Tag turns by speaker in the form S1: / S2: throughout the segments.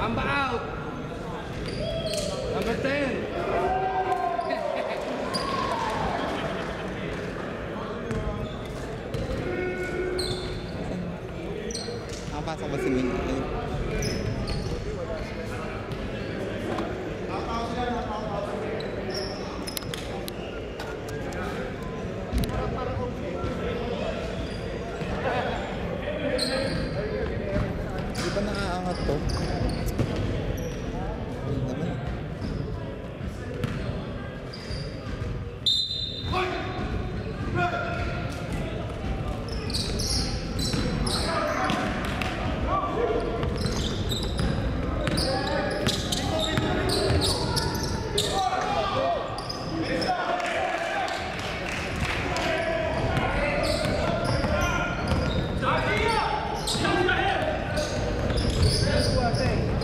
S1: Amba out. Number 10.
S2: Nakapasok ba si Ming? Di ba nakaangat to? Ayun naman.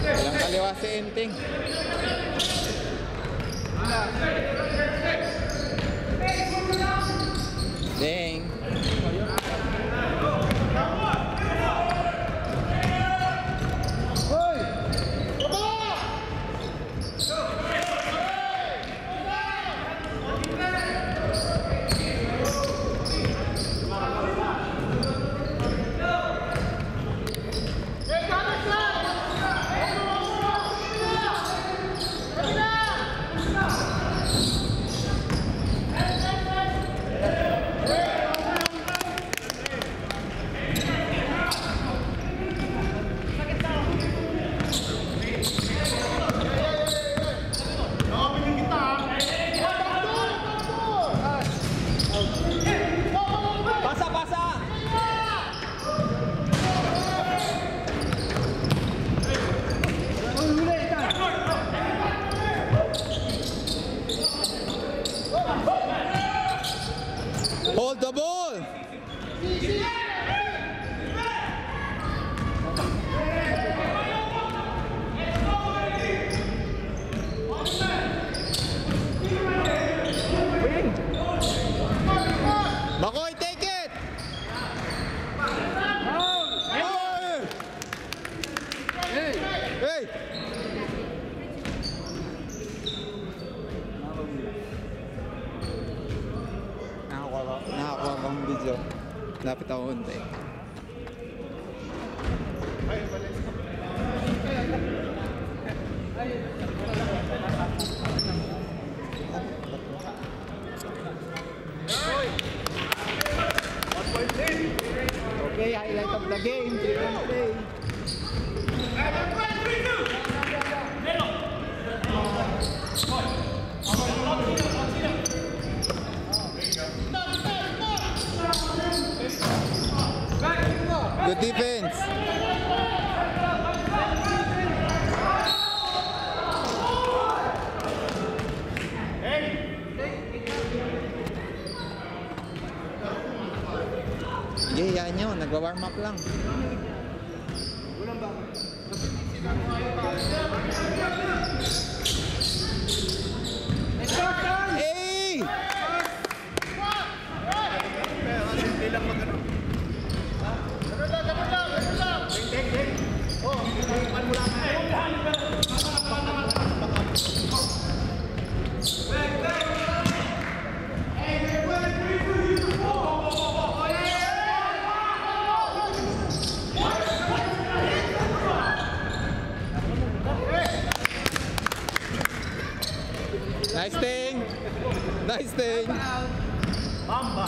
S2: Walang kaliwa si Enting. Deng. Hold the ball! Makoy, take it! Hey! Hey! Nakakuha bang video? Lapit ako unti. Okay, highlight of the game. 3-1 play. Good defense. Sige, yan nyo. Nagwa-warm up lang. Hey! Nice thing. Nice thing. Bamba.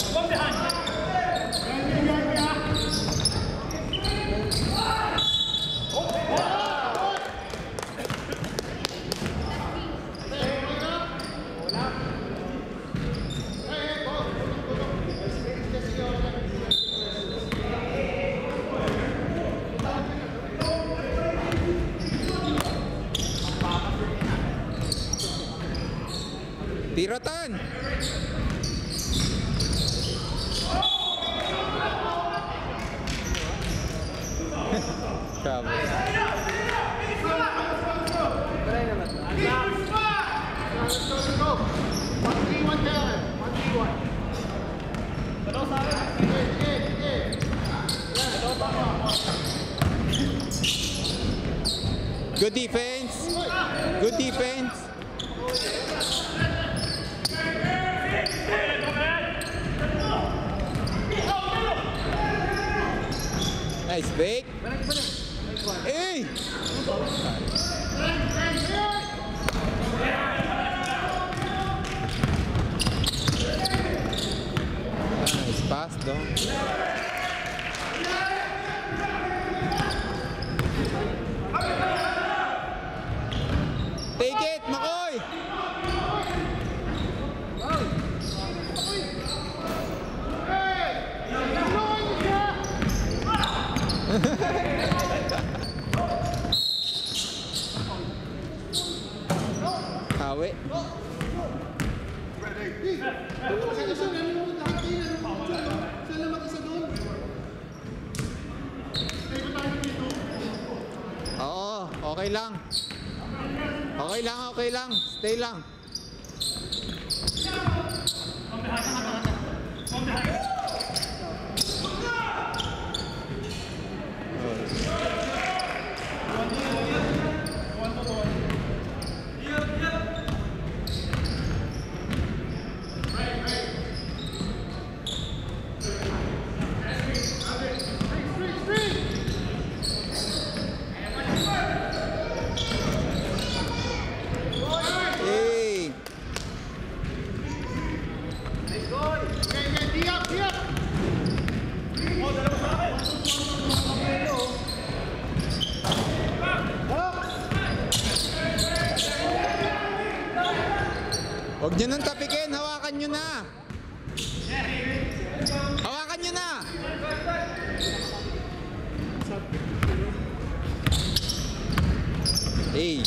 S2: From behind. Tiratan. Trouble. Try naman. Let's go. 1-3-1 Kevin. 1-3-1. Dalaw sa akin. Sige. Dalaw pa ako.
S1: Good defense. Good defense. Nice fake. Hey! Nice pass, though. Take it, Makoy! Hawi. Oo, okay lang. Okay lang. Stay lang. Huwag nyo nang tapikin, hawakan nyo na. Hawakan nyo na. Hey.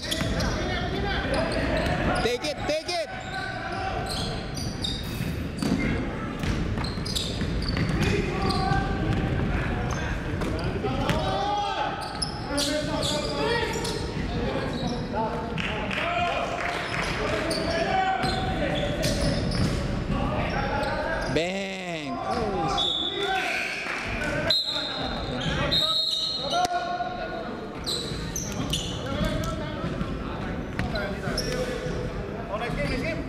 S1: Take it. Bang! Oh, shit. Nice game.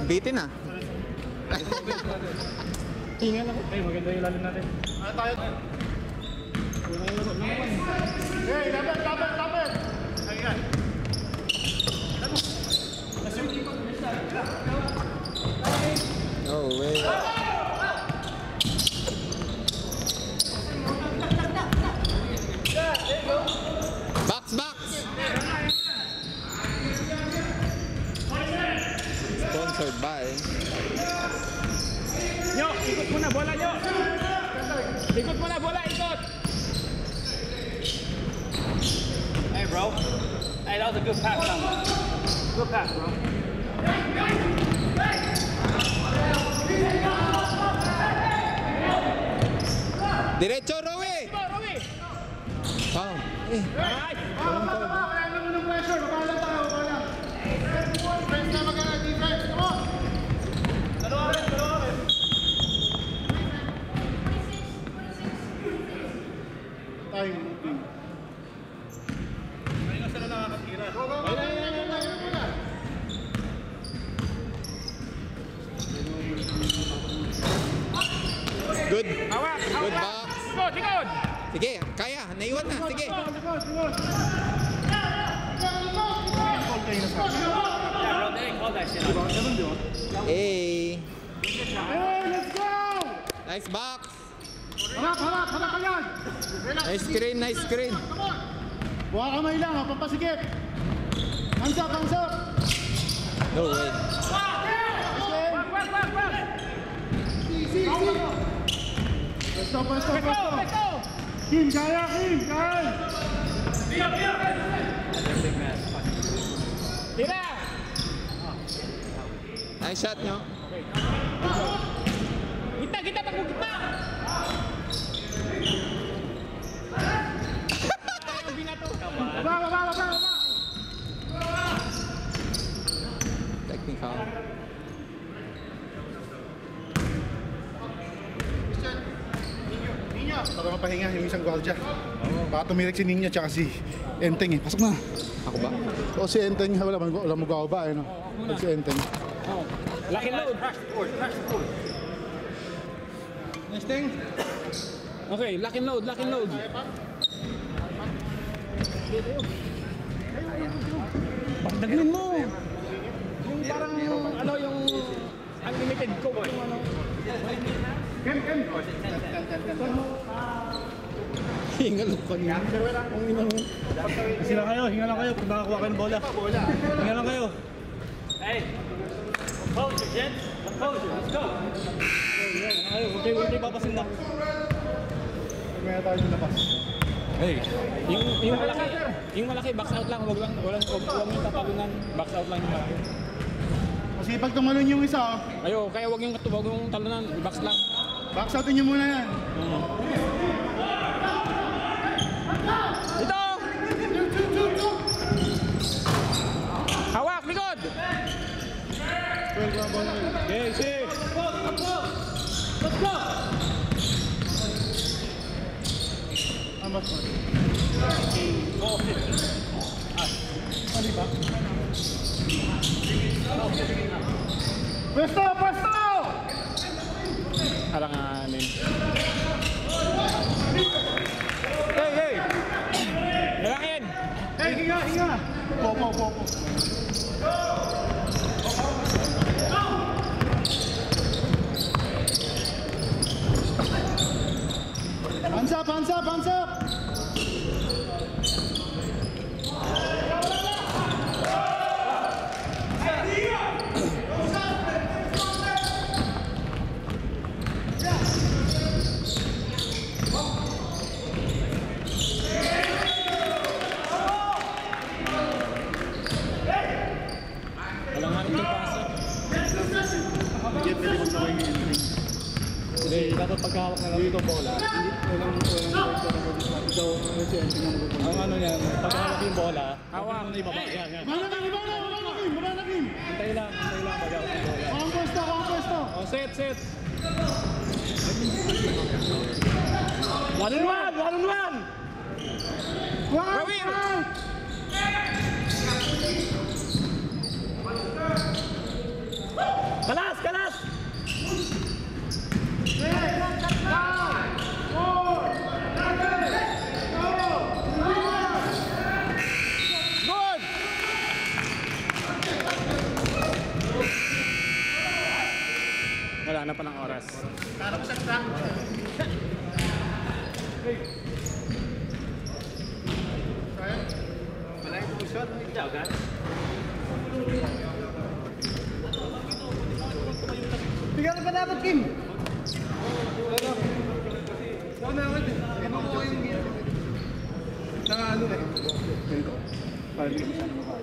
S1: Bitin ah.
S3: Tingnan ako. Ay, maganda yung lalim natin.
S2: Ano tayo? Hey, dapat. Ayan.
S1: No way. Box. Sponsored by.
S3: Nyo, ikot muna bola nyo. Ikot muna bola, ikot. Hey bro. Hey, that was a good pass, man. Good pass, bro.
S1: Diretso, Rowie! Foul.
S3: Alright.
S2: Wala naman ng pressure. Baba lang. Defense na magana. Defense. Come on. Dalawa rin. Time. Ayun na sila nakakatira. Go.
S1: Good.
S3: Hawak.
S1: Good box.
S3: Tikod.
S1: Sige, kaya. Naiwan na. Sige.
S3: Yeah, bro, they didn't call that shit out.
S1: Hey.
S2: Hey, let's go!
S1: Nice box.
S2: Harap ka yan!
S1: Nice screen.
S2: Buha kamay lang, pampasikip! Hands up!
S1: No way.
S3: Wag.
S2: Easy! Let's go! Kim, kaya!
S3: Tira!
S1: Nice shot nyo.
S3: Kita, takbo kita!
S2: para mapahinga yung isang gwardiya. Baka tumirik si Nino tsaka si Enteng eh. Pasok na.
S1: Ako ba?
S2: O si Enteng, wala mo gawa ba eh no? Pag si Enteng.
S3: Laki load.
S2: Next thing.
S3: Okay, lock and load, lock and load. Pagdaglin mo. Yung parang ano yung unlimited coke yung ano.
S2: Ken.
S1: Hingal ko niya.
S2: Hinga lang kayo pag nakakuha kayo ng bola. Hinga lang kayo.
S3: Hey, composure, gents. Composure, let's go.
S2: Huwag kayo papasin na. May tayo sa labas.
S3: Hey, yung malaki box out lang, wag yung tapalunan, box out lang yung malaki.
S2: Kasi pag tumalon yung isa,
S3: Ayo, kaya wag yung talunan, box lang.
S2: box outin nyo muna yan.
S3: Dito! Hawak, likod!
S2: Okay, see.
S3: Let's go!
S2: Amas mo. Pwesto!
S3: Alanganin. Hey! Lalangin!
S2: Hey, hinga! Po. Hands up!
S3: Alanganin yung pasa.
S2: Hindi, dapat pagkahawak na lang dito bola. Walang
S3: Ang ano niyan, pagkahawak yung bola, hawak. Yan.
S2: Mananakim!
S3: Antay lang pagkahawak yung bola.
S2: Ang pwesto!
S3: Oh, set. 1-on-1! Rawin! Kalas! Good! Wala na pa ng oras.
S2: Bigyan ka dapat, Kim! Nangalo eh. Ganito. Para hindi ka masyado mababa.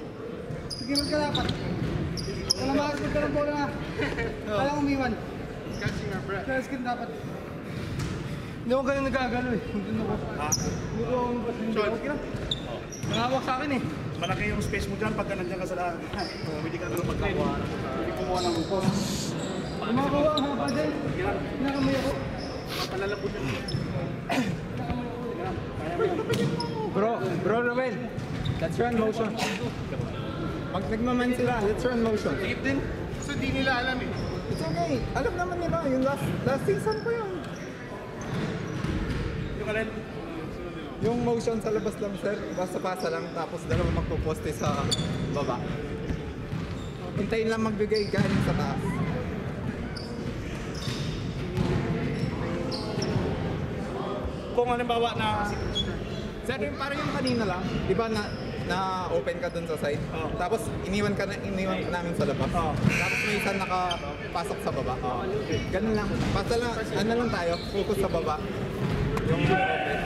S2: Bigyan ka dapat. Wala makasipag ka ng bola na. Kailangan umiwan. Catching our breath. Kaya skin dapat. Hindi ako ganun nagagalo eh. Hindi ako. Hindi ko ang pasensya. Okay lang. Nangawak sa akin eh.
S4: Malaki yung space mo dyan pagka nandiyan ka sa lahat. Hindi ka nalang magkakuha.
S2: Hindi kumuha ng post. Kumakawa ang hapa dyan. Nakamay ako.
S4: Palalapot yan.
S1: Bro, Ruel. Let's run motion. Pag nagmaman sila, let's run motion.
S2: Higit din. Kasi di nila alam eh.
S1: It's okay. Alam naman nila, yung last season ko yun.
S4: Yung alin?
S1: Yung motion sa labas lang, sir. Basta pasa lang, tapos dalawa magpuposte sa baba. Hintayin lang magbigay galing sa taas.
S4: Kung halimbawa na
S1: Sir, yung parang yung kanina lang, di ba na open ka dun sa side? Tapos iniwan ka namin sa labas. Tapos may isa nakapasok sa baba. Ganun lang. Basta lang, ano lang tayo, focus sa baba. Yung open.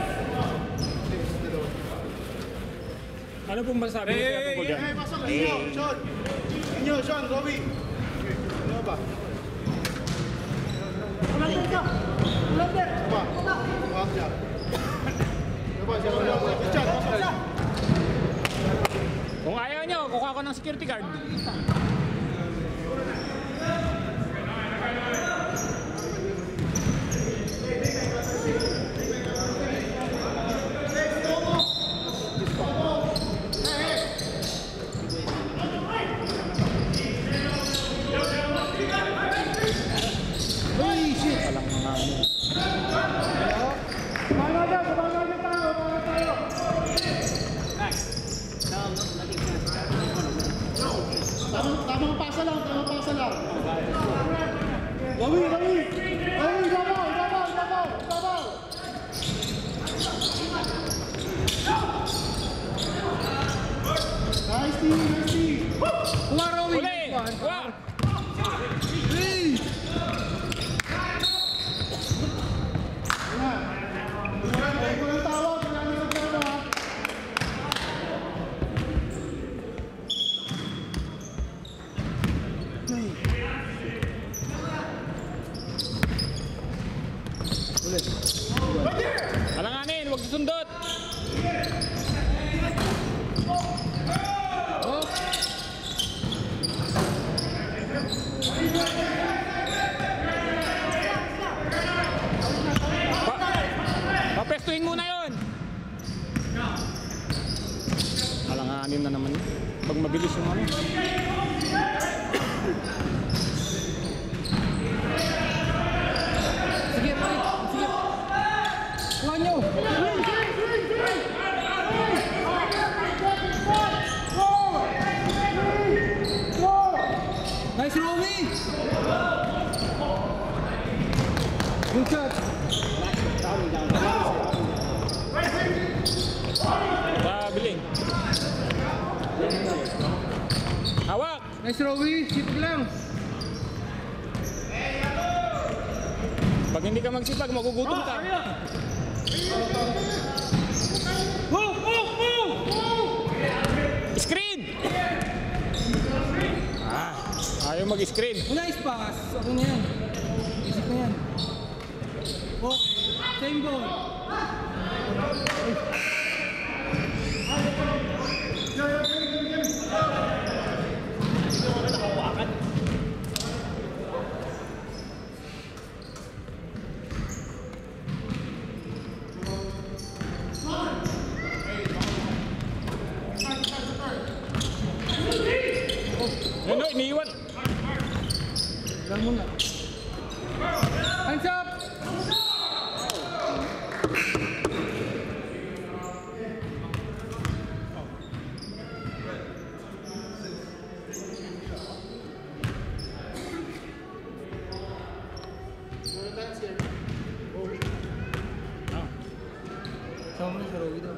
S3: Ano pong masasabi niyo kaya tungkol dyan?
S2: Pasok. Inyo, Sean. Inyo, Sean, Robbie. Ano ba? Ulan ka. Ba? Ba siya. Ba siya. Chat, pasok.
S3: Kung ayaw nyo, kukuha ko ng security guard. Alanganin, huwag susundot. Papestuhin muna yun. Alanganin na naman. Pag mabilis yung ano.
S2: Sige, pare. Sige. Kuha nyo. Nice, Romy! Good shot.
S3: Biling. Hawak.
S2: Nice, Romy. Sipag lang.
S3: Pag hindi ka magsipag, magugutom ka. Screen! Ayaw mag-screen.
S2: Nice pass. Ako na yan. Isip na yan. Oh, same ball.
S3: Ano, iniiwan.
S2: Lang muna. Hands up! Sama na sa Rowie daw.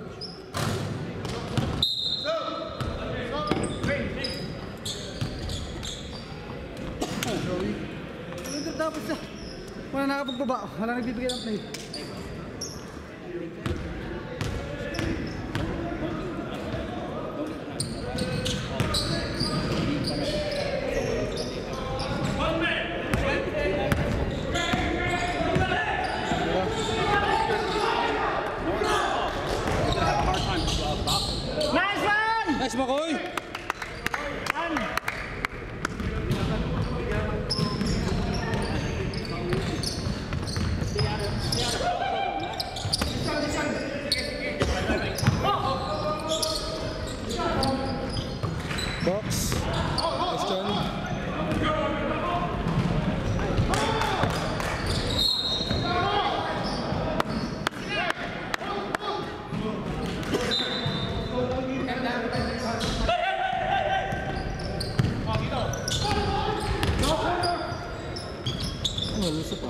S2: Tapos na. Wala nakapagbaba. Wala nagbibigay ng play.
S3: Nice one!
S2: Nice, Makoy!
S3: Box. Nice John.
S2: Ano, luso pa.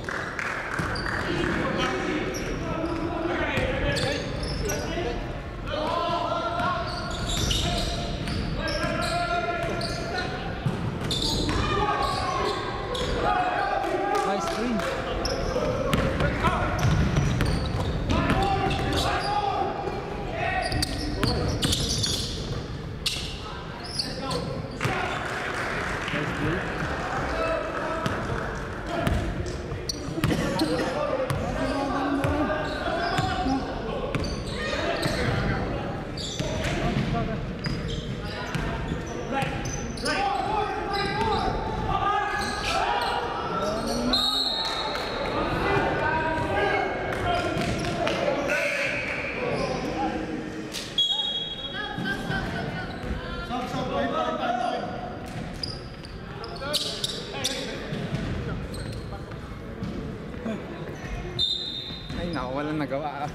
S2: Nice screen.
S1: Ay, naku, walang nagawa.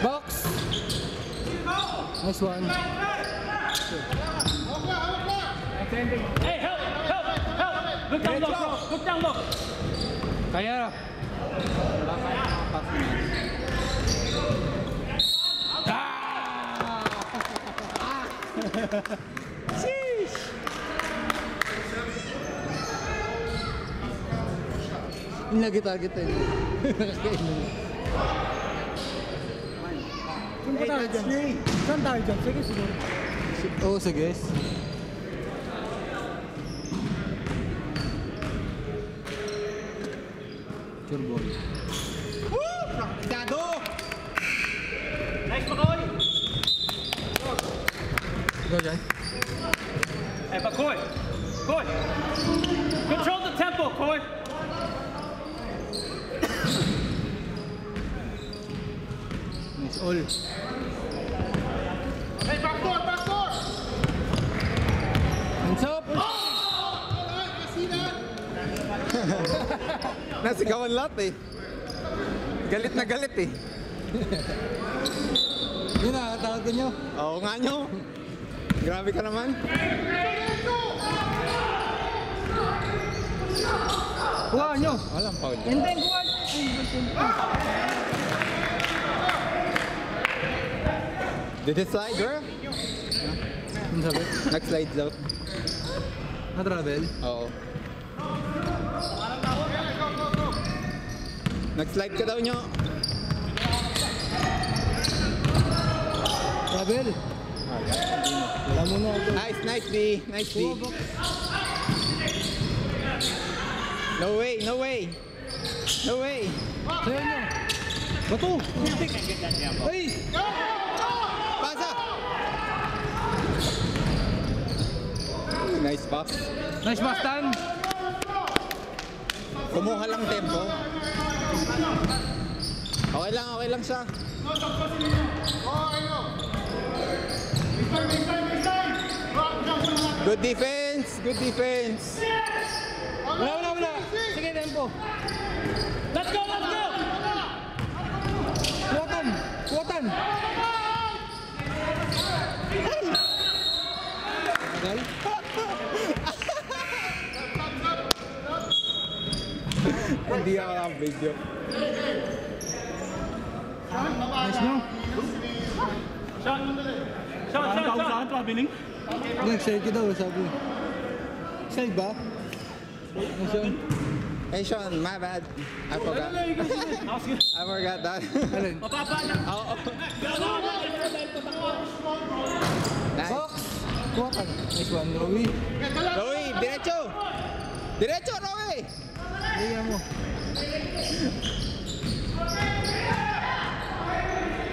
S2: Box. Nice one.
S3: Hey, help! Help! Help! Look down low, bro! Look down low!
S2: Kaya. Yung lagi-target tayo. Nakakainin. Saan pa tayo dyan? Saan tayo dyan? Sige, siguro.
S5: Oo, sige. Sure ball.
S1: Dado!
S4: Nice, Makoy!
S5: Go, Jai.
S4: Hey, but Koy! Koy! Control the tempo, Koy!
S5: Nice all.
S2: Hey, backdoor, backdoor!
S5: Hands up!
S1: Nasigawan lahat eh. Galit na galit eh.
S5: Yun na, tawag ko nyo.
S1: Oo nga nyo. Grabe ka naman.
S5: Kuha nyo.
S1: Walang foul.
S5: And then, kuha.
S1: Did it slide, bro?
S5: Ano sabi?
S1: Nag-slide daw.
S5: Na-travel?
S1: Oo. Nag-slide ka daw nyo.
S5: Travel? Wala muna ako.
S1: Nice, nice B. Nice B. No way, no way. No way.
S5: Sayo nyo. Bato! Ay!
S1: Pasa! Nice pass.
S5: Nice pass, Tan!
S1: Kumuha lang tempo. Okay lang siya. Good defense, good defense.
S5: Wala! Sige, tempo.
S4: Let's go, let's go!
S5: Kuwatan! Kuwatan! Tagal?
S1: Hindi ako video.
S5: Nice nyo.
S4: Shot! Shot! Traveling?
S5: Nag-side ka daw, sabi. Side ba? Nice yun.
S1: Hey Sean, my bad. I forgot. I forgot that.
S5: Alin?
S1: Oo. Nice.
S5: Box! Kuwatan. Nice one, Rowie.
S1: Roy, diretso! Diretso, Roy!
S5: Liga mo.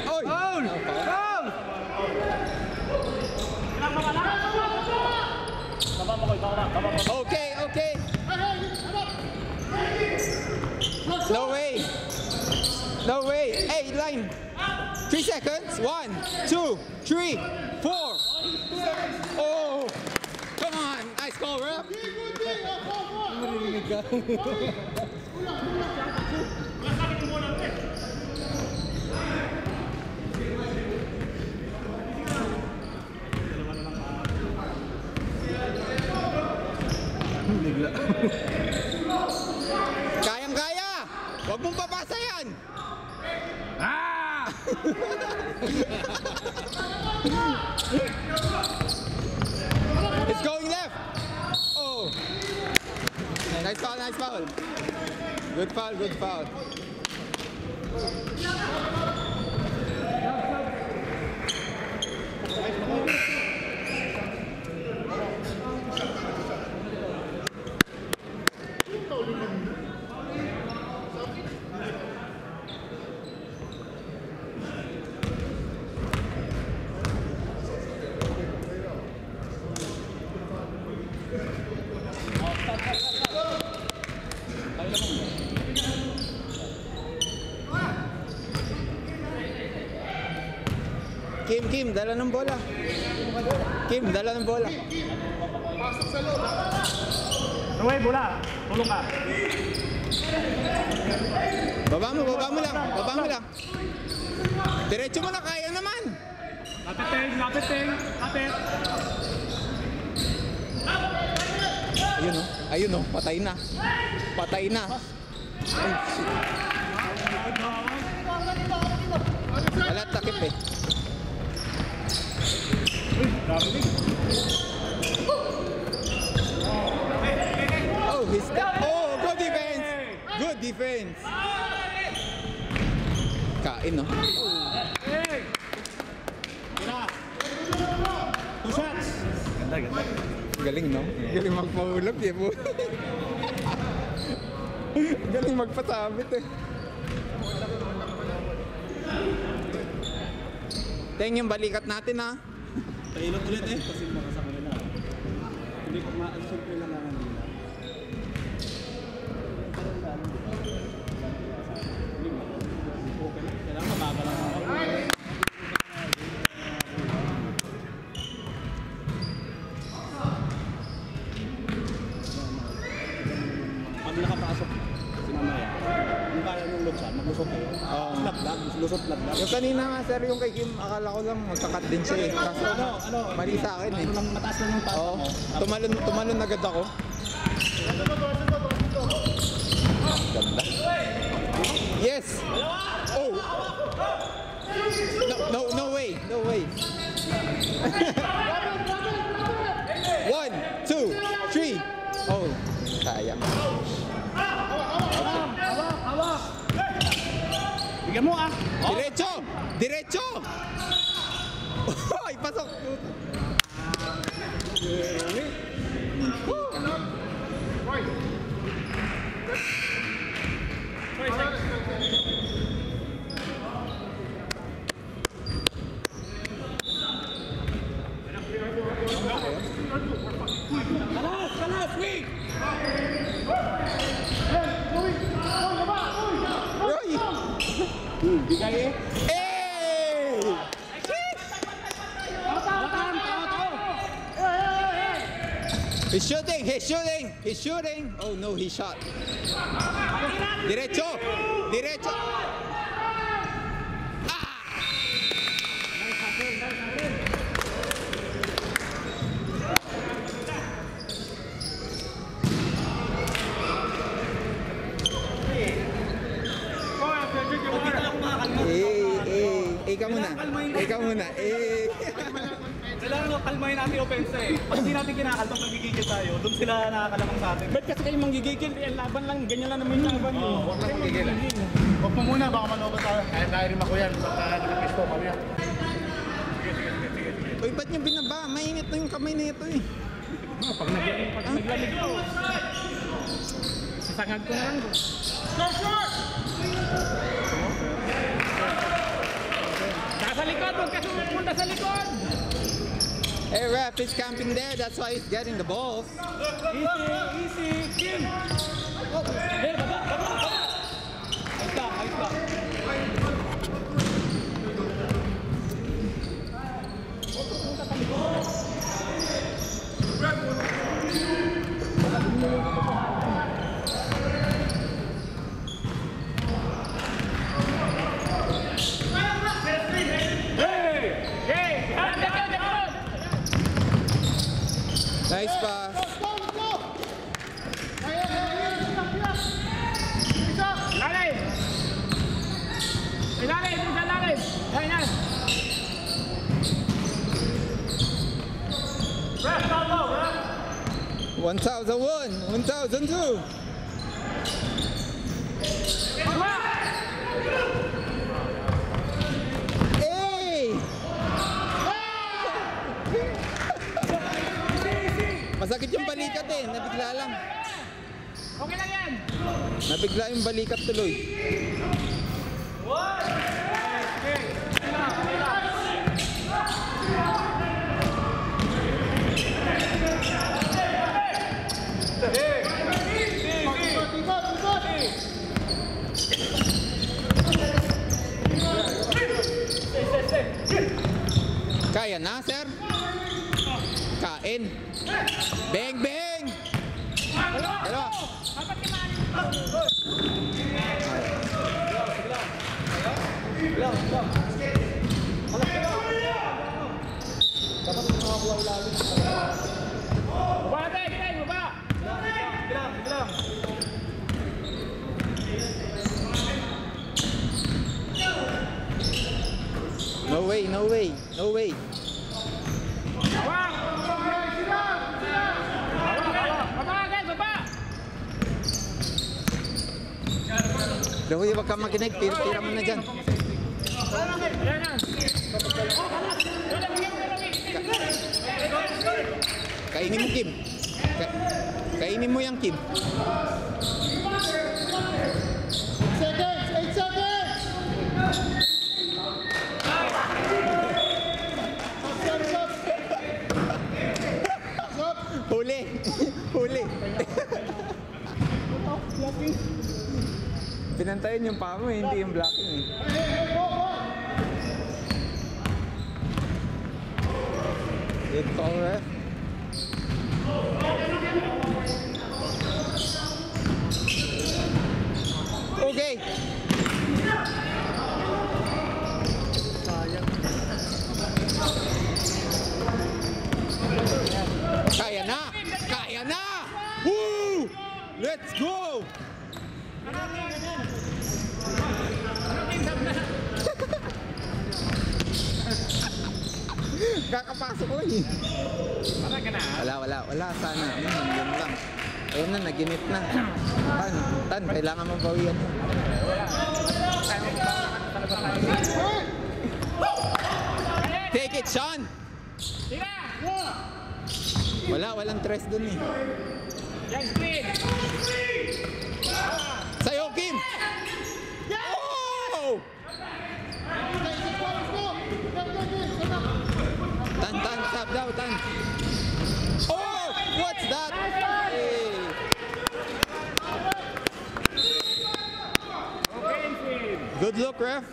S1: Oy!
S5: Foul! Foul!
S1: Okay, okay. No way. No way. Hey, line. 3 seconds. 1, 2, 3, 4. Oh! Come on. Nice call, ref.
S5: Marinig ka. Bigla.
S1: Kayang-kaya. Huwag mong papasa yan.
S5: Ah!
S1: It's going left. Oh. Nice foul, nice foul. Good foul, good foul. Kim, dala ng bola. Kim, dala ng bola.
S4: Away, bola! Tulong ka!
S1: Baba mo lang. Diretso mo na, kaya naman.
S4: Lapit!
S1: Ayun oh, patay na. Ay, shit. Wala takip eh. Oh, he's oh, good defense. Good defense. Kain no.
S4: Two shot!
S1: Galing, no? Galing magpahulog, di po. Galing magpasabit eh. Teng yung balikat natin ha.
S3: Pailot ulit eh. Kasi baka sa kanila. Hindi ko ma-simple lang naman nila. Okay lang. Kailangan mababa lang ako. Pag nakapasok si mamaya, yung kaya nung lutsan, maglusot kayo. Lag-lag, lusot-lag.
S1: Yung kanina nga sir, yung kay Kim, akala ko lang magkakat din siya eh. Kaso mali sa akin eh.
S3: Ano lang, mataas lang yung taas
S1: Oo,
S3: mo.
S1: tumalon agad ako. Ganda. Yes! Oh! No way! No way! 1, 2, 3! Oh, sayang.
S3: Bigyan mo ah!
S1: Diretso! Diretso! Ay, pasok!
S3: Kalas! Swing!
S1: Roy!
S3: Bigay eh!
S1: Hey! He's shooting! He's shooting! He's shooting! Oh no, he shot. Diretso! Diretso! Ikaw muna. Ikaw muna.
S4: Kailangan kalmahin natin yung offense eh. Pag hindi natin kinakaltong nagigigil tayo, doon sila nakakalamang sa atin.
S3: Ba't kasi kayo manggigigil? Eh, laban lang, ganyan lang naman yung laban eh.
S1: Huwag lang magigil.
S2: Huwag mo muna, baka manood tayo. Kaya rin ako yan. Baka nakapisto kami yan.
S1: Uy, ba't niyo binaba? Mainit na yung kamay na ito eh.
S3: Pag naglamig ko, sasangag ko na lang. Sa likod, huwag ka sumunta sa likod!
S1: Hey ref, he's camping there. That's why he's getting the balls.
S3: Easy! Kim! Oh, hey, baba! Ayos lang.
S1: Nice pass.
S3: Lalim! Ilalim! Isa lalim! Yan, yan!
S4: Ref, down low, ref!
S1: 1,001, 1,002. Hey! Masakit yung balikat eh, nabigla lang.
S3: Okay lang yan!
S1: Nabigla yung balikat tuloy. Kaya na, sir? Kain. Bang, bang! Dalawa.
S3: Baba natin! Baba!
S1: No way, no way, no way.
S3: Baba! Baba guys! Baba!
S1: Dahoy, wag ka makinig. Tira mo na dyan.
S3: Yan yan!
S1: Kainin mo, Kim. Kainin mo yung Kim.
S2: 8 seconds! 8 seconds!
S1: Huli! Huli! Pinantayin yung paa mo, hindi yung blocking eh. Good call, ref. Okay! Kaya na! Kaya na! Woo! Let's go! Kakapasok ko eh. Wala. Sana. Yun lang. Ayun na, naginip na. Tan, kailangan mong bawian yun. Take it, Sean! Walang tres dun eh. Sa'yo, Kim! Oh! Tan, stop daw, Tan. Oh! What's that? Hey. Good look, ref.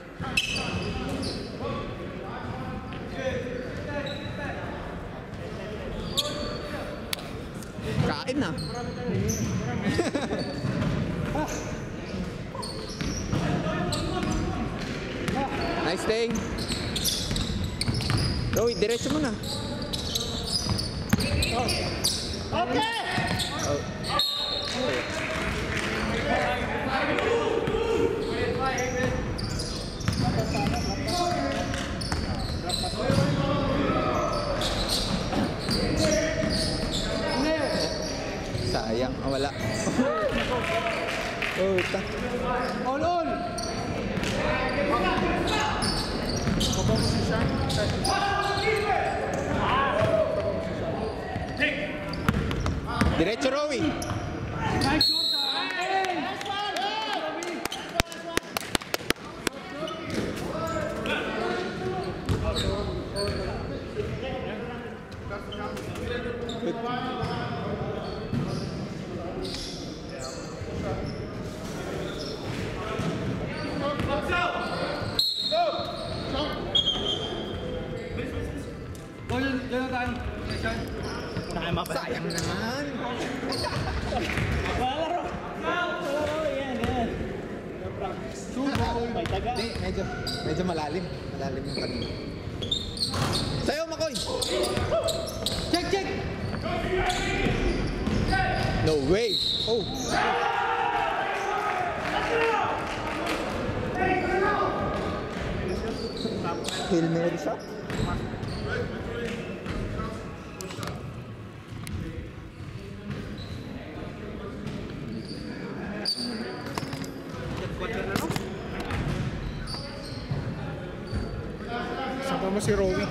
S1: Kain na. Nice day. Roy, diretso mo na.
S2: Okay!
S1: Sayang, wala. Oh, ita.
S2: All!
S1: Diretso, Roy. Sayang naman. Hindi, medyo malalim. Malalim yung kanina. Sayo, Makoy!
S2: Check!
S1: No way! Oh! Hail Mary shot?
S5: Saka mo si Rowie.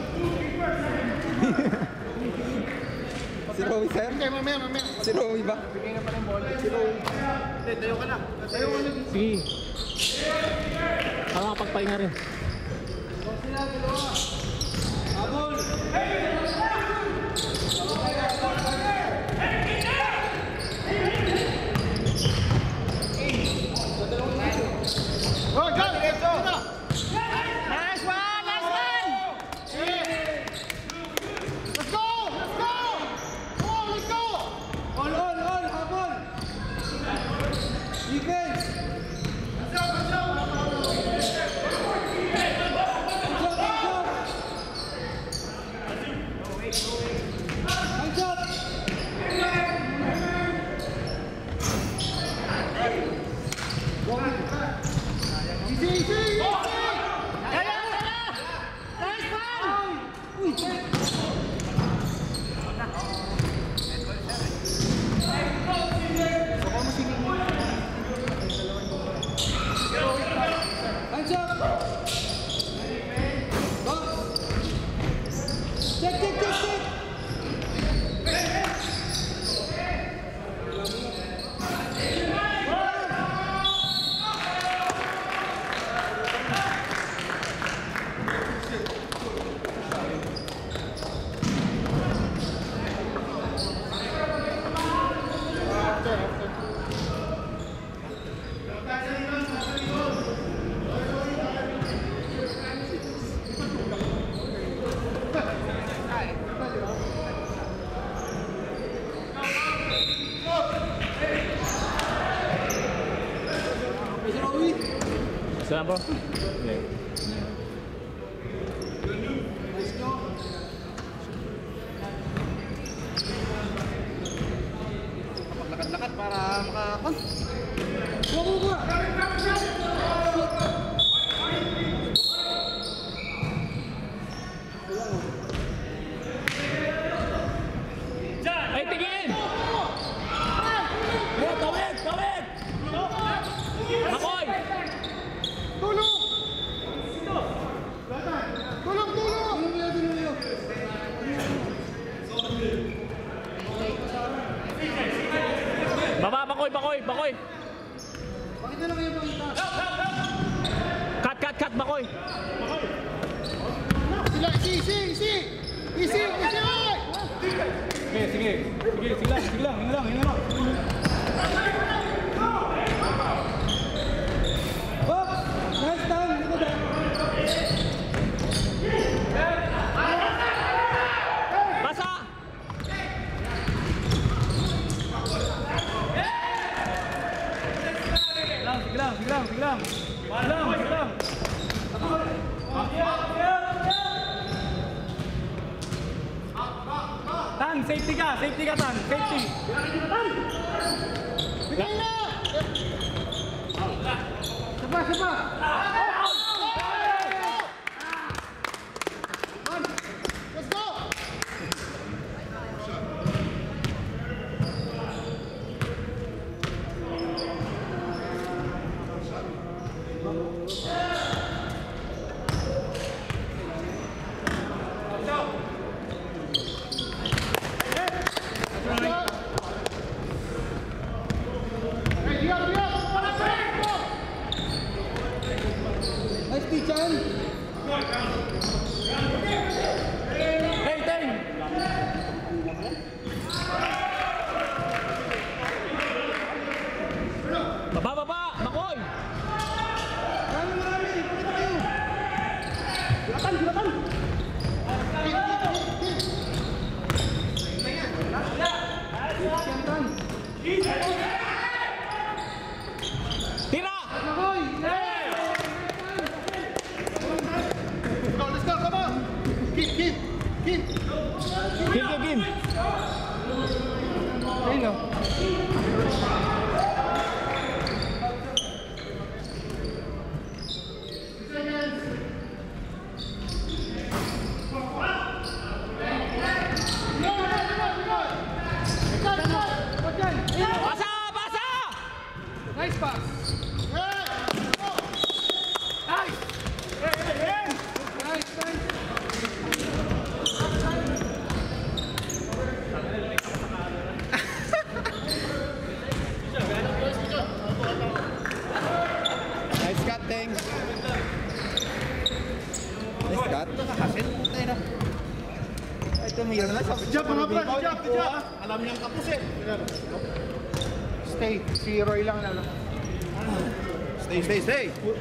S1: Si Rowie, sir?
S2: Okay, mamaya.
S1: Si Rowie ba?
S2: Tayo ka na.
S3: Sige. Ako makapagpahinga rin.
S2: Check!
S3: lang bro? Hindi.
S2: Lakad-lakad para makakon. Go!
S3: Ay, tingin! Tawid! Makoy!
S2: Tulong!
S3: Baba, Makoy!
S2: Pakita lang kayo, pakita.
S3: Cut, Makoy!
S2: Sila, easy!
S4: Sige lang. Yun lang.
S2: Box! Nice time! Ano ba?
S3: Basa!
S4: Sige lang. Tan, safety ka, Tan. Safety.
S2: Bigay na! Saba! Let's go! Nice Tichan!
S4: Hey, Teng.
S3: Baba! Makoy!
S2: Marami! Pakita kayo! Gulatan!
S3: Tira!
S2: Makoy! Let's go! Come on! Keep!
S3: Kim!
S2: Ayun o.
S3: Basa!
S2: Nice pass! Nice!
S1: Nice cut, Teng. Nice cut. Ito mayroon na.
S2: Jump mga bro! Jump!
S4: Alam niyang kapos eh.
S2: Stay! Si Roy lang na.
S1: Stay.
S4: Full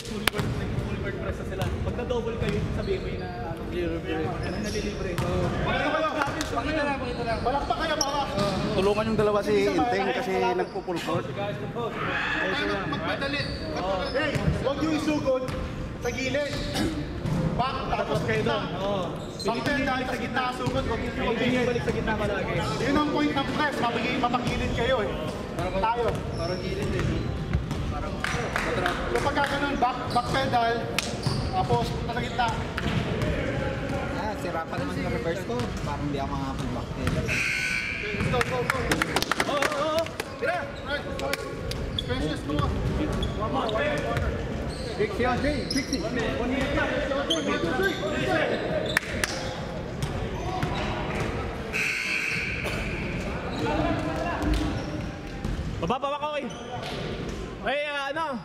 S4: bird press na sila. Pag na-double kayo, sabihin mo yun na ano, nalilibre.
S2: Pakita lang.
S4: Balak pa kaya mga.
S5: Tulungan yung dalawa si Inteng kasi nagpo-full court.
S2: Magpadali!
S4: Hey, huwag yung isugod sa gilid. Back, tapos kayo doon. Sometimes dahil sa gitna sugod, huwag yung sugod. Balik sa gitna palagi. Yun ang point ng press, mapagilid kayo eh. Tayo.
S5: Parang gilid eh.
S4: So pagka ganun, back pedal, tapos punta sa gitna.
S1: Sira pa naman yung reverse ko. Parang hindi ako makapag-back pedal.
S4: Go. Oo. Tira. Spacious mo. One more.
S2: Trixie on Jay! Trixie!
S4: 1 minute na. 1, 2, 3.
S3: Baba, Makoy! Ay, ano?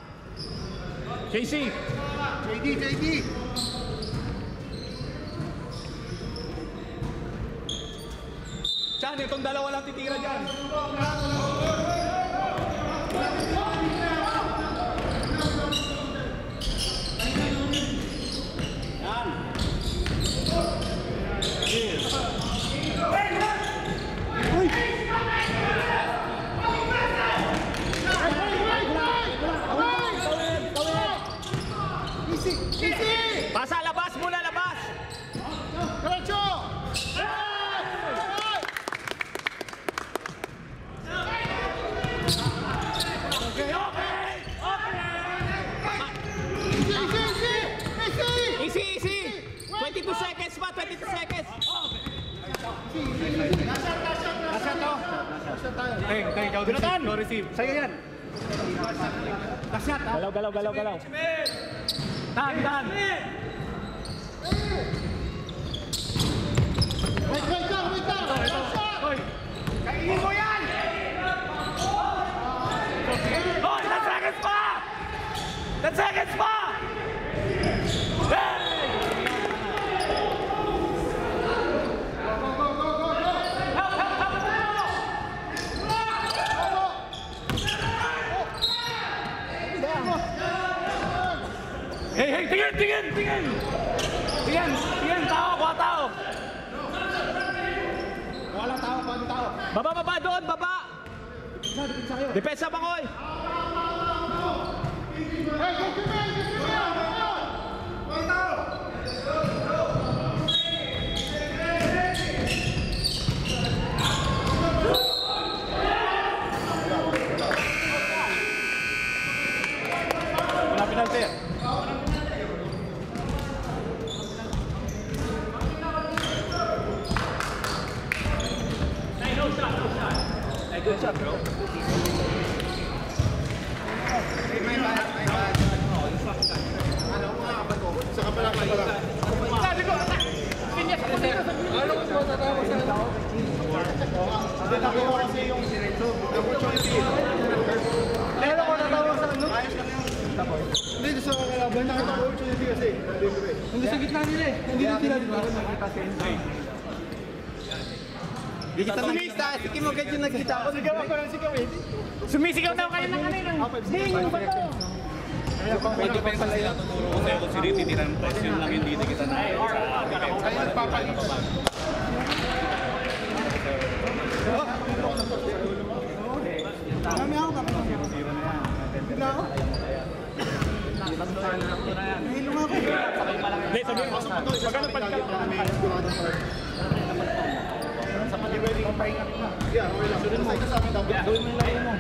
S3: JC!
S2: JD!
S4: Chan, itong dalawa lang titira dyan.
S3: Easy! 22 seconds pa, 22 seconds!
S4: Binatan! No receive. Sa'yo yan. Last shot, ha?
S3: Galaw.
S4: Tahan! Wait lang! Hoy! Kainin mo yan!
S3: Hoy! 10 seconds pa! 10 seconds pa! Hey, tingin! Tingin, tao, kuha tao!
S4: Walang tao, paano tao?
S3: Baba, doon, baba! Depensa ba, Koy?
S4: Hey, go,
S3: Wala penalty. Good shot, bro.
S4: Saka pala. Hindi nakuha kasi yung opportunity.
S2: Pero ko natawag sa ano?
S4: Hindi, sa kalaban nakita ko opportunity kasi.
S2: Hindi sa gitna nila eh. Hindi na sila, di ba?
S1: Di kita nakita. Sige mo ganyan nagkita ako.
S4: Sigaw ako lang sigaw eh.
S3: Sumisigaw daw kayo ng kanina. Ding, ba to?
S1: Pwede pa pala yun.
S3: Si Riti, tiran press yun lang hindi kita na.
S4: Ay, nagpapalit.
S2: Kami ako, bigla ako. Nahilong ako.
S3: Hindi, sabi mo. Magkano pa ka?
S4: Sa pag-iwedding ang pahinga ka. Yeah, okay lang. Sunod mo. Sa amin daw.
S3: Gawin mo yung laro mo.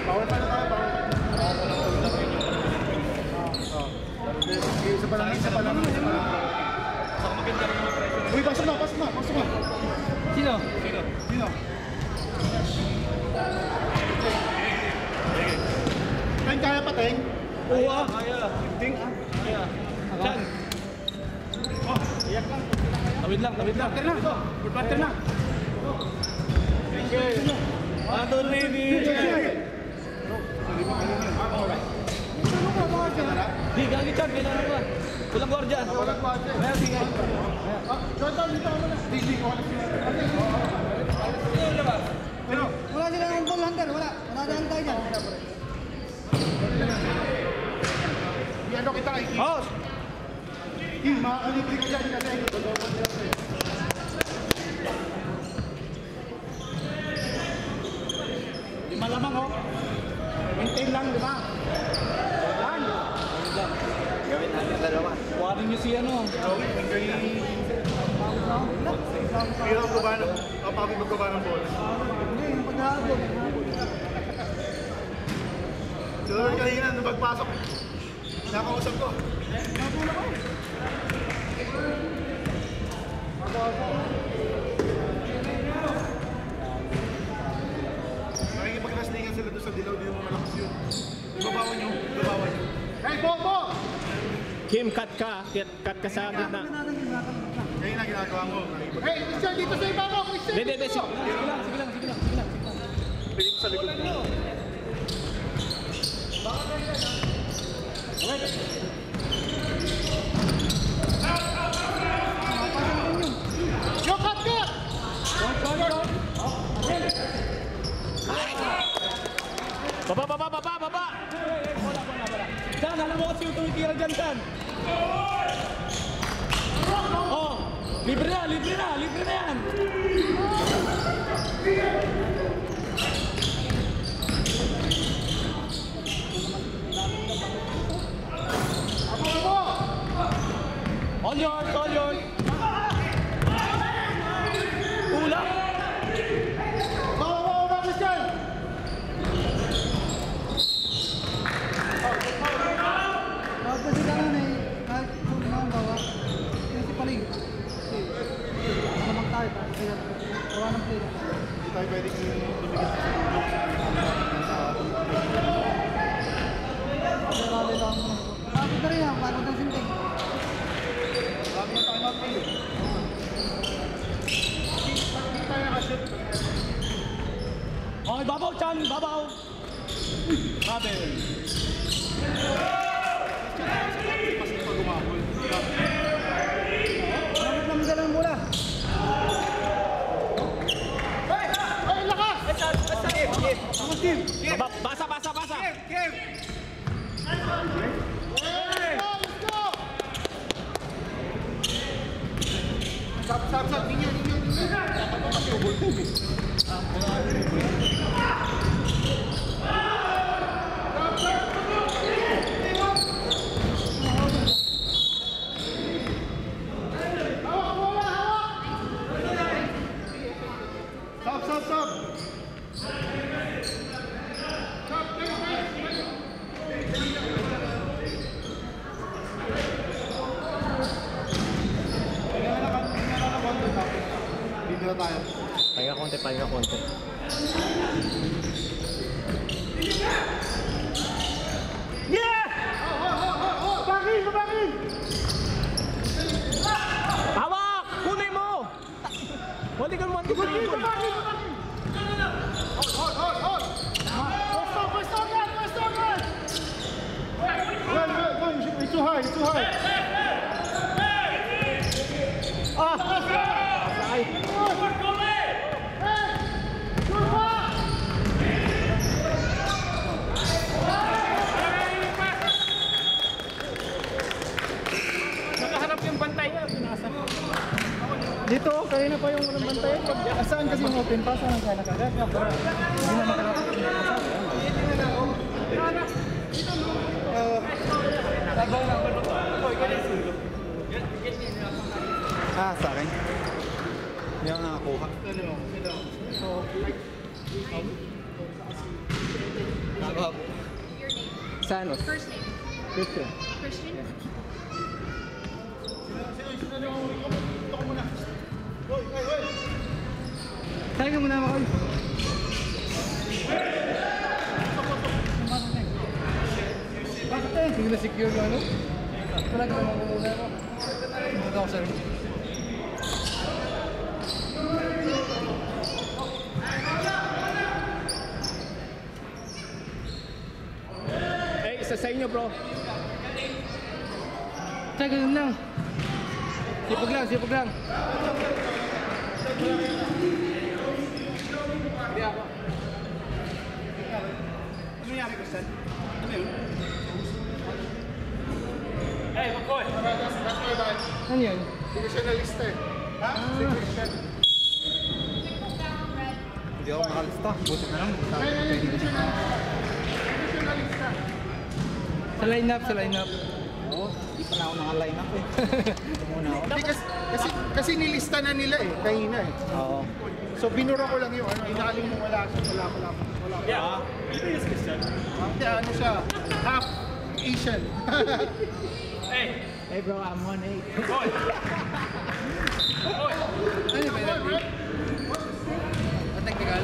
S4: Power pa na tayo, power pa. Isa pa lang.
S3: Saka maganda rin yung pressure.
S4: Uy, pasok na.
S2: Sino?
S4: Teng, kaya pa, Teng?
S3: Oo, kaya. Ding, kaya. Diyan.
S4: Iyak lang.
S3: Tawid lang.
S4: Good batter na.
S3: Andun, baby. Di, gagi chan, kailangan ba? Walang gwardiya.
S4: Walang budget.
S3: Ayan, sige.
S4: Jordan, dito ako na. Di, wala sila.
S2: Wala silang ball hunter, wala. Nadaan tayo dyan.
S4: Ano kita kay Kim?
S3: Oh!
S4: Kim, makakalibre ka dyan kasi. Di malamang, oh. Maintain lang, di ba? Yan.
S1: Gawin natin dalawa.
S3: Kuhanin niyo si ano.
S4: Hirap magkaba ng... Kapag magkaba ng bola.
S2: Hindi, yung paghahabol.
S4: So, kanina, nung pagpasok, nakausap ko. Nakikipag-wrestlingan sila doon sa dilaw, di mo malakas yun. Ibabawan nyo. Hey, Bobo!
S3: Kim, cut ka sa gitna.
S4: Ngayon na ginagawa mo. Hey, Christian, dito sa iba mo! Christian!
S3: Hindi. Sige lang.
S4: Pili sa likod mo. Yo, cut!
S3: Baba! Wala. Dan, alam mo kasi yung tumitira dyan, Dan. Oh, libre na yan. All yours. Kulang.
S2: Gawa ng play.
S4: Hindi tayo pwedeng lumigit sa tulong sa
S2: Grabe lang. Bakit na rin yan? Bakit ng sinting?
S4: Marami na tayo mag-play. Hindi tayo nakashoot.
S3: Okay, babaw, Chan! Babaw! Sabi.
S4: Kasi pag umabol.
S2: Bakit naman dala ng bola?
S4: Ay, lakas!
S2: Ako, Steve!
S3: Basa, basa, basa!
S2: Game!
S4: Hey! Let's go! Sap! Ninyo! Dapat mo kasi ubol to eh. Sap! Dito na tayo.
S3: Pahinga konti, pahinga konti.
S4: Bakin!
S3: Hawak! Kunin mo! Wali ka naman dito.
S4: Hold! Stop! Well, it's too high.
S3: Nakaharap yung bantay niya. Pinasa.
S2: Dito, kanina pa yung walang bantay. Saan kasi yung open pass? Saan ang kaya nakagat? Hindi na makalapit.
S1: Sa akin. Hindi ako nakakuha. Sanos?
S6: First name.
S1: Christian.
S6: Christian?
S2: Tayo ka muna ako. Bakit eh? Hindi na secure mo ano? Wala ka naman muna ako. Muna ako sir.
S3: Eh, isa sa inyo, bro.
S2: Tayo ganun lang. Sipag lang.
S4: Ano nangyari, Christian? Ano yun?
S3: Hey, McCoy!
S4: That's my bad.
S2: Ano yun?
S4: Hindi ko siya nalista eh. Ha? Si Christian.
S1: Hindi ako makalista. Buti na lang.
S4: Hindi ko siya nalista.
S2: Sa line-up.
S1: Oo, hindi pa na ako naka-line up eh. Muna ako.
S4: Hindi kasi nilista na nila eh, kanina eh.
S1: Oo.
S4: So binura ko lang yun, inaling mo wala.
S3: Yeah. Ito yung Christian.
S4: Hindi, ano siya, half Asian.
S3: Hey!
S1: Hey bro, I'm 1'8".
S3: McCoy!
S2: Ano ba yun? Technical?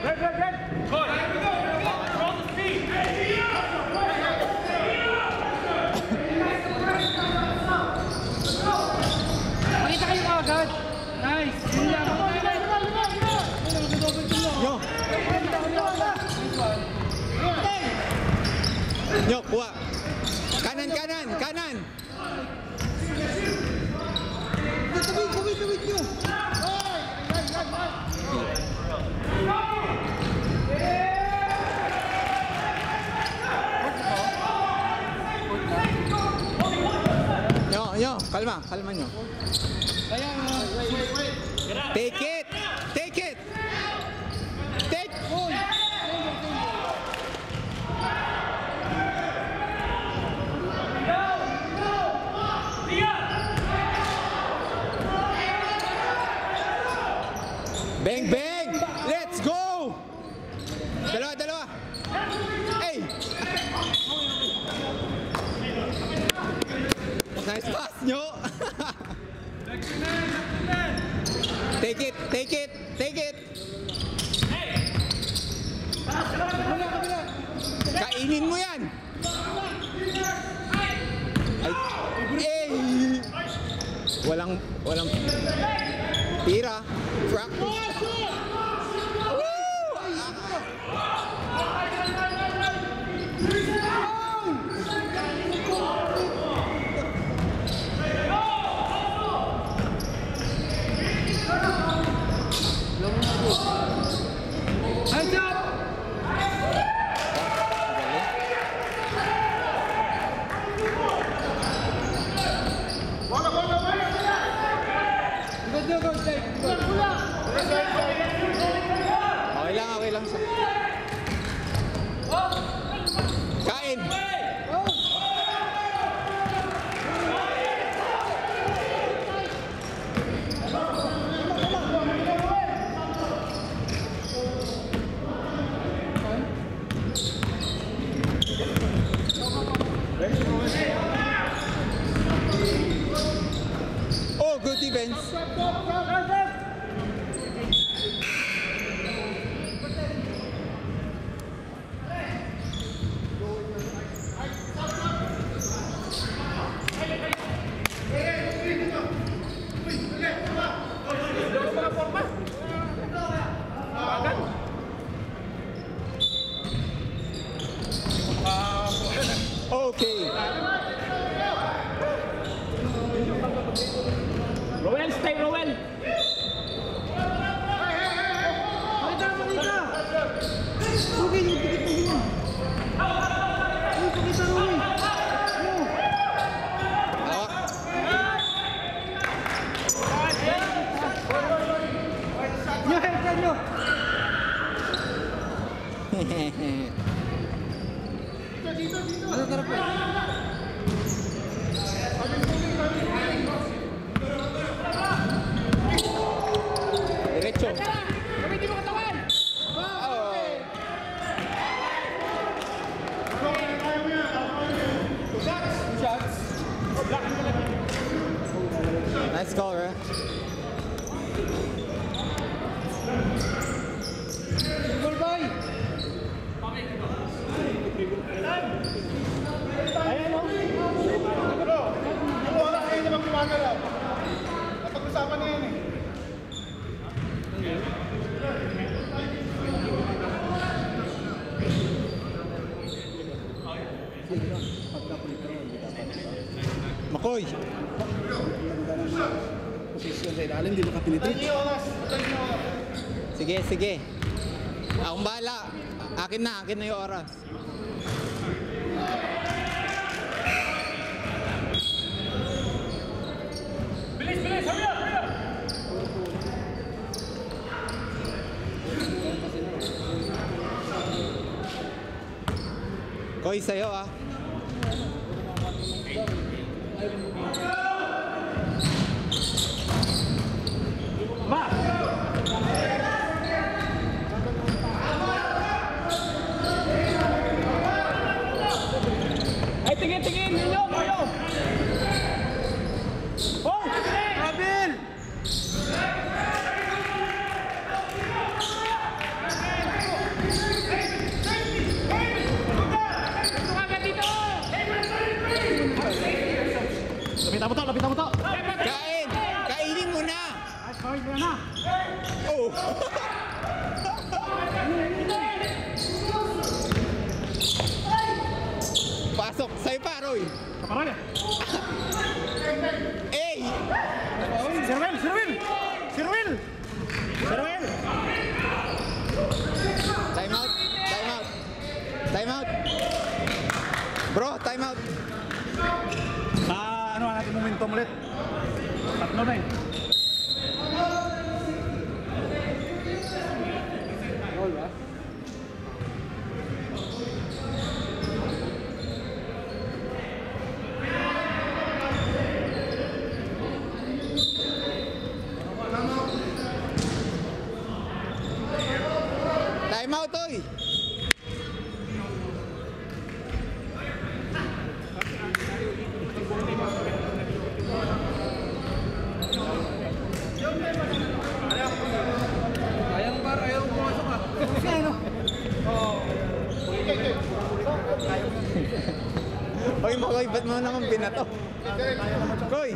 S3: Red! McCoy! Control the speed!
S2: Makita kayo agad. Nice. Yun lang.
S1: Yo, kuha. Kanan.
S2: Kawit nyo.
S1: Yo, kalma nyo.
S2: Kaya
S1: Take it. Bang! Let's go! Dalawa. Hey! Nice pass nyo! Take it! Take it! Kainin mo yan! Ay! Eh! Walang tira. Practice.
S2: Hands up!
S1: Okay lang. Kain! Oh, good defense. Okay.
S3: Rowell, stay Rowell!
S1: Diretso.
S3: Gamitin mo katawan!
S1: Nice call, right?
S4: Wala kayo naman gumagalaw. Napag-usapan na yan eh.
S1: Makoy!
S2: Posisyon sa ilalim, hindi makapenetrate.
S1: Sige. Akong bahala. Akin na yung oras. Koy, sa'yo ah.
S3: Ay, tingin! Nilo! Oh!
S2: Abil!
S4: Lapitan mo to!
S1: Kainin mo na! Oh! Pasok, sa'yo pa, Roy.
S4: Kaparoy!
S1: Hey!
S4: Sirwil!
S1: Time out. Bro, time out.
S4: Ano natin momentum ulit? Tatlo na eh.
S1: Time out, oy. binato. Koy!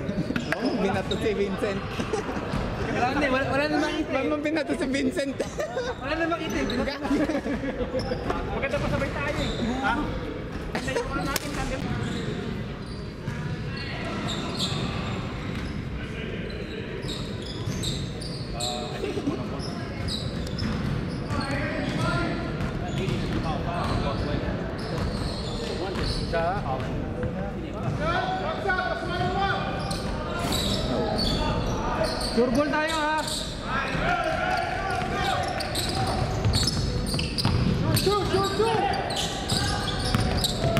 S1: Binato si Vincent.
S2: Wala na makita.
S1: Ba't mo binato si Vincent?
S2: Wala na makita.
S3: Maganda pa sabay tayo eh. Ha? Tayo ko natin tandem.
S2: Sure ball tayo ha. Shoot!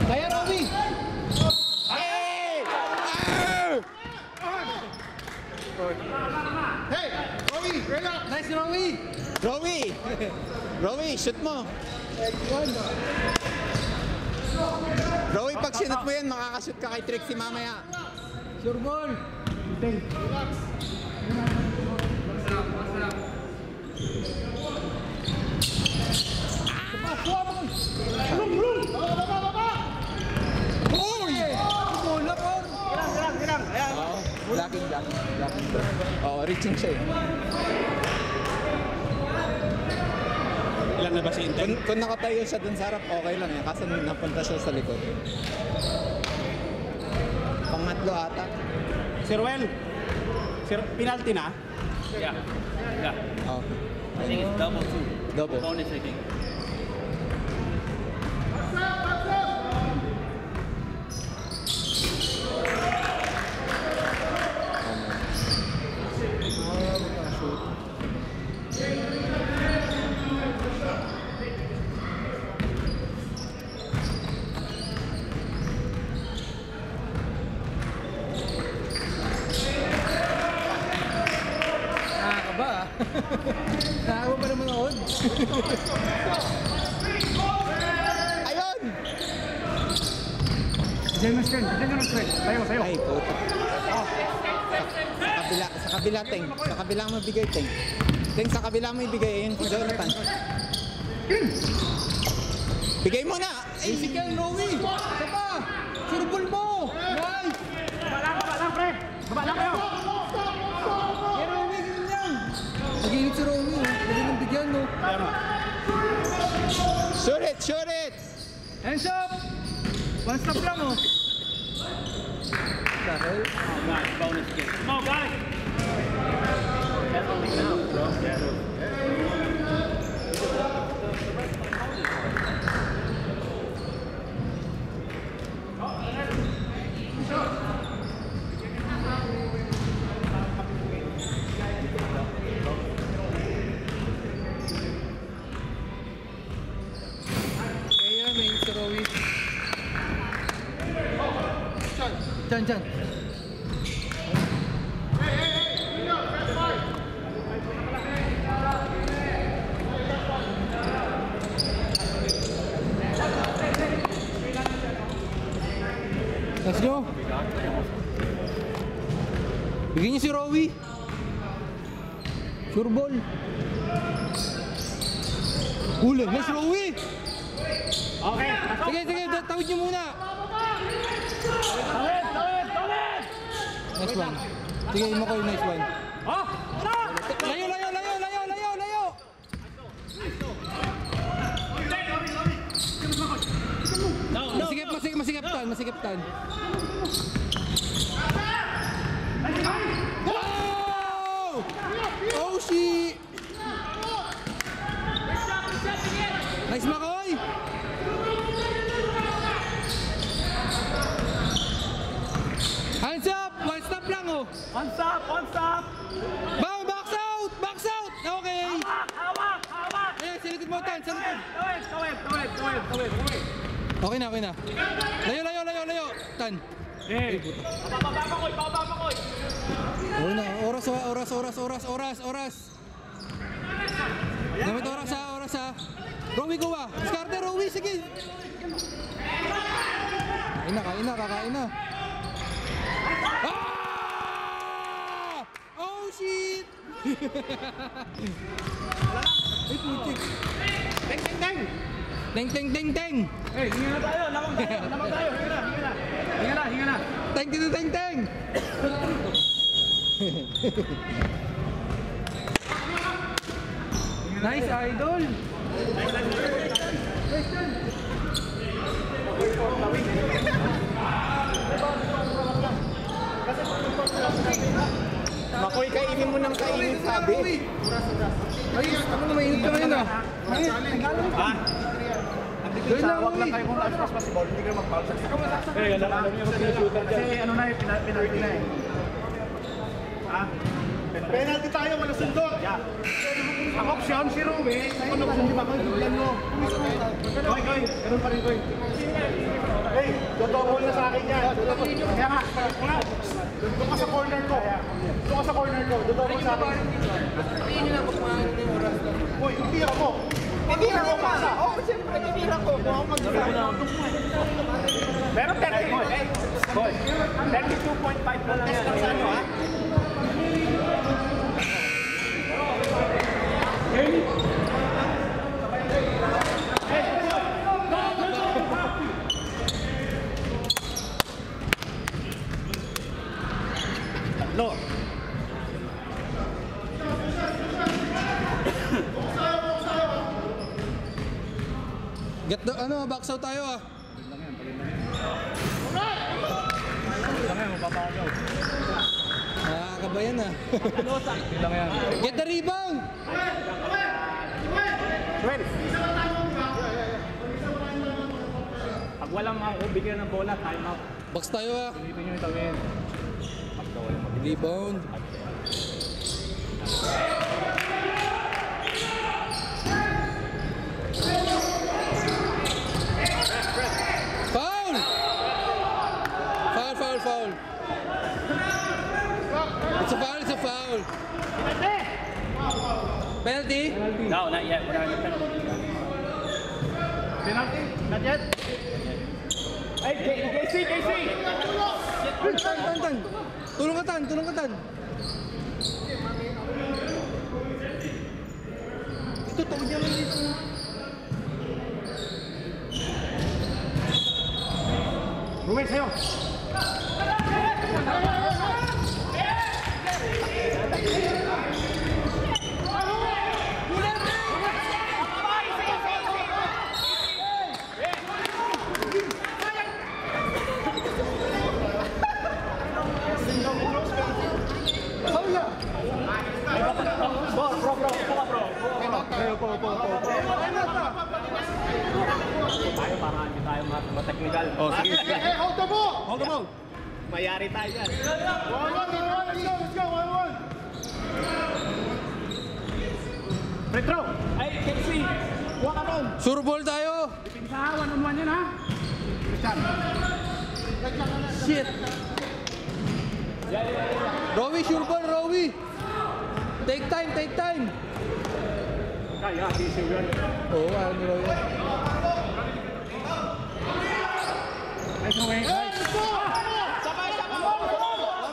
S2: Kaya Robbie!
S1: Hey!
S4: Hey! Rowie! Relax!
S2: Nice Robbie!
S1: Rowie, shoot mo. Rowie, pag sinot mo yan, makakashoot ka kay Trixie mamaya.
S2: Sure ball!
S1: Uy!
S2: Bola ko!
S1: Blocking. Oo, reaching siya eh.
S3: Ilan na ba si Inteng?
S1: Kung nakatayo siya dun sa harap, okay lang eh. Kaso napunta siya sa likod. Pangatlo ata.
S3: Si Ruel. Penalty na?
S6: Yeah. Yeah.
S1: Oh,
S6: I think it's double too.
S1: double.
S6: Bonus, I think.
S2: Nakakaba ah. Nakakaba pa naman ako.
S1: Ayun!
S2: Diyan na strength. Sayo.
S1: Ay, puto. Sa kabila, Teng. Sa kabila mo bigay, Teng. Teng, sa kabila mo ibigay. Ayun, si Jonathan. Bigay mo na!
S2: Easy ka, Rowie! Isa pa! Sure ball mo! Nice!
S3: Baba lang kayo!
S2: Kaya Rowie, ganun lang! Nag-iinit si Rowie. Pwede nang bigyan, no?
S1: Shoot it!
S2: Hands up! One stop lang, oh! Dahil?
S6: Oh, God, bonus again. Come on, guys! That's only now, bro. Yeah.
S2: Kaya may si Rowie. Diyan. Let's go. Bigyan niyo si Rowie. Sure ball. Huli. Nice Rowie.
S3: Okay.
S2: Sige, tawid niyo muna.
S3: Tawid!
S2: Nice one. Sige, mo ko yung nice one.
S3: Oh!
S2: Layo. Masikip tan. Oh! Oh, shit! Nice, Makoy! Hands up! One stop lang, oh!
S3: One stop!
S2: Box out! Okay!
S3: Hawak!
S2: Ayan, silikod mo, Tan! Silikod!
S3: Tawid!
S2: Okay na. Layo! Tan!
S3: Eh! Bababa pa ko!
S2: Okay na. Oras! Gamit oras ha! Rowie, go ba? Diskarte, Rowie! Sige! Kakain na! Ah! Oh, shit! Ay, putik! Teng!
S3: Eh, hinga na tayo! Lamang tayo! Hinga na!
S5: Teng dito, teng! Nice, idol!
S1: Makoy, kainin mo ng kainin sabi.
S5: Ay, ako na mainit ka ngayon ah. Doon lang,
S4: Huwag lang kayo kung as much possible, hindi kayo mag-foul sa kasi ano na yung penalty na eh. Penalty tayo, wala sundot. Ang option, si Rumi, ano kung di ba ko, dublan mo. Koy, ganun pa rin, Koy. Hey, dodobol na sa akin yan. Kaya nga, doon ka sa corner ko. Doon ka sa corner ko, dodobol sa akin. Uy, tira mo.
S1: Titira ko pa. Oo, siyempre, titira ko. Kung ako mag-isa.
S6: Pero 30 boy. 32.5 na lang yan.
S1: Sa ano, ha?
S6: No.
S5: Get the, ano, box out tayo ah. Nakakabayan ah. Get the rebound!
S6: Pag walang bigyan ng bola, time out.
S5: Box tayo ah.
S6: Dito nyo itawin.
S5: Rebound. Foul! Foul. It's a foul. Penalty?
S6: No, not yet. We're not in the penalty.
S4: Penalty? Not yet?
S6: Hey, KC!
S5: Tan. Tulong ka tan. Ito, tawag niya lang dito.
S4: Rumi, sa'yo.
S6: Tayo para hindi tayo mateknikal.
S4: Oh, sige. Hey, hold the ball!
S6: Mayari tayo yan.
S4: Let's go, 1-1. Free throw.
S6: Hey, KC! Huwag ka ron!
S5: Sure ball tayo.
S6: Pinsa, 1-on-1 yan ha!
S5: Shit. Rowie, sure ball, Rowie. Take time.
S6: Kaya, DC yun.
S5: Oo, alam ni Rowie.
S6: Nice away.
S5: One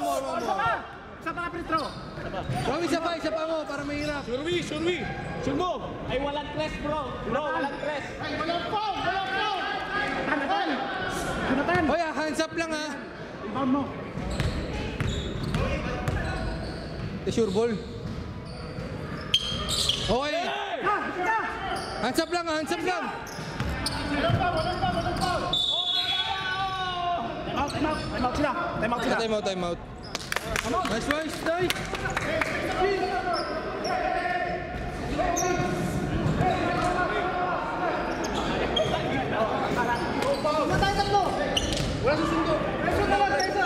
S5: more.
S6: Sa mga free throw.
S5: Rowie, isa pa mo para mahirap.
S6: Sure mo! Ay, walang press bro! Walang press!
S4: Jonathan!
S5: Hoy, hands up lang ah.
S4: Rebound mo.
S5: Sure ball. Okay. Hands up lang. Time out. Nice.
S2: Matay tatlo! Wala susundo! Preso na lang, preso!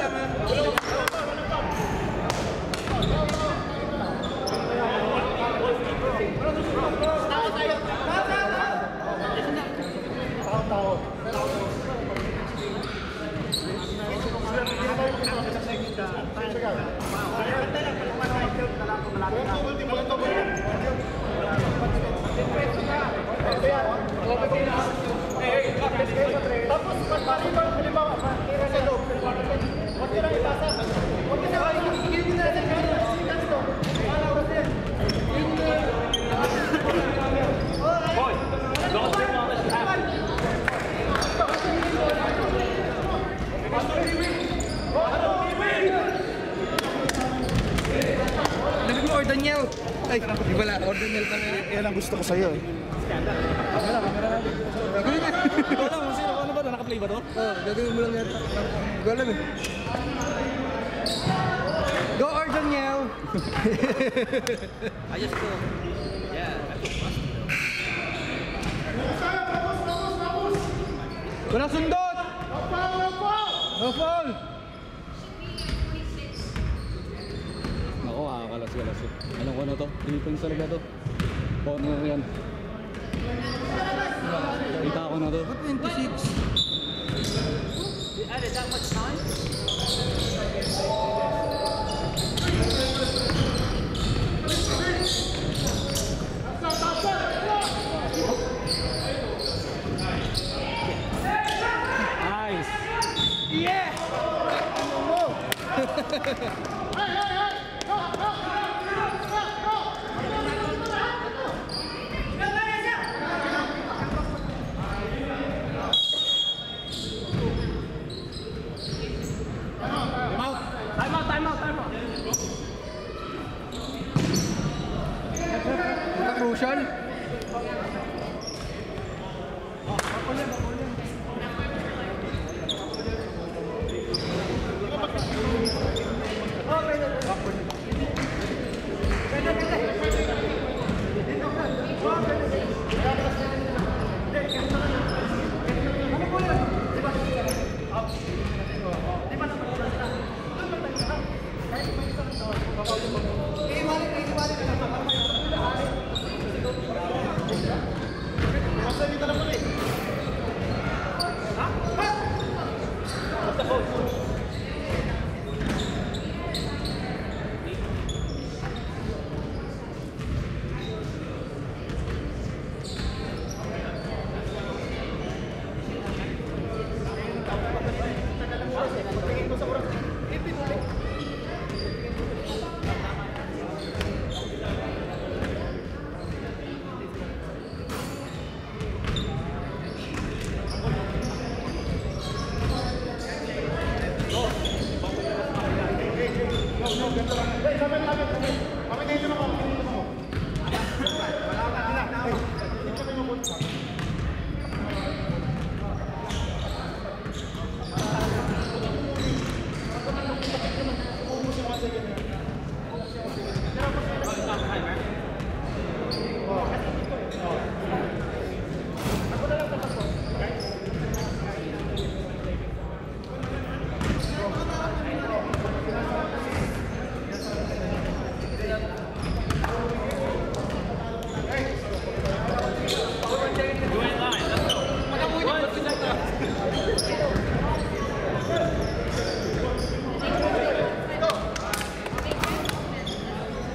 S5: Niel! Ay, di pala, order Niel pala.
S4: Yan ang gusto ko sa'yo eh.
S3: Camera natin. Ikaw lang, ano ba? Naka-play ba to?
S5: Oo, gagawin mo lang yan. Go alam eh. Go order Niel! Walang sundot! No foul!
S3: Ako, kalas-kalas eh. Alam ko na to. Defense talaga to. Corner yan. Kita ko na to.
S5: 26.
S3: Nice!
S5: Crucial.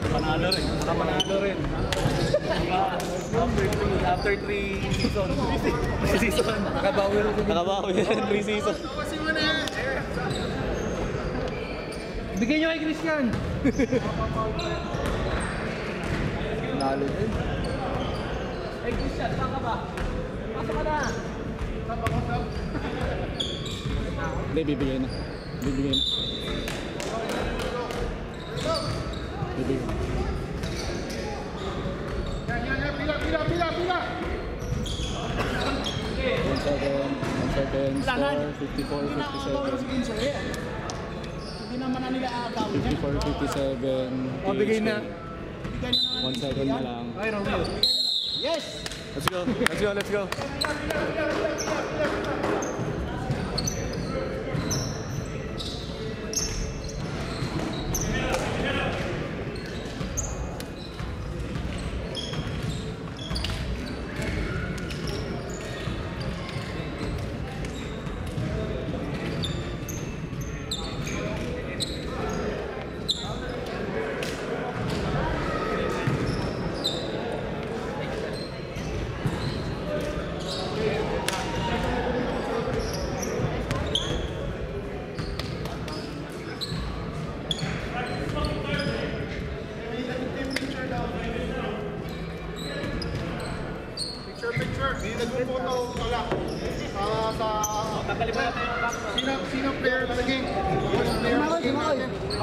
S3: Panalo rin. Panalo rin. After 3 season. 3 season.
S5: Nakabawi rin.
S3: Nakabawi 3 season.
S5: Bigyan nyo kay Christian. Nalo din.
S6: Hey Christian, saan ka ba? Pasok ka na!
S3: Hindi, bibigay na. Bibigay na. Bibigay na.
S4: Pila!
S3: 1 second, score, 54, 57.
S6: Hindi naman na nila aagawin.
S3: 54, 57.
S5: O, bigay na.
S3: 1 second na lang.
S5: Okay, Romeo.
S6: Yes!
S3: Let's go, let's go, let's go.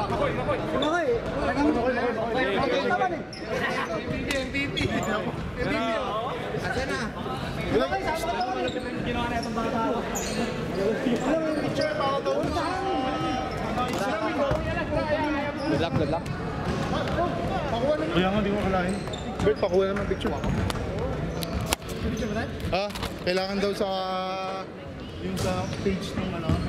S2: Makoy. Talagang okay naman eh.
S1: MVP. Asan na?
S2: Makoy, sama ka naman eh.
S3: Ginawa na itong bata.
S4: Picture para daw.
S1: Good luck, good luck.
S4: Pakuha naman. Kaya nga, di ko kalahin. Bert, pakuha naman picture. Kailangan daw sa yung sa page ng ano.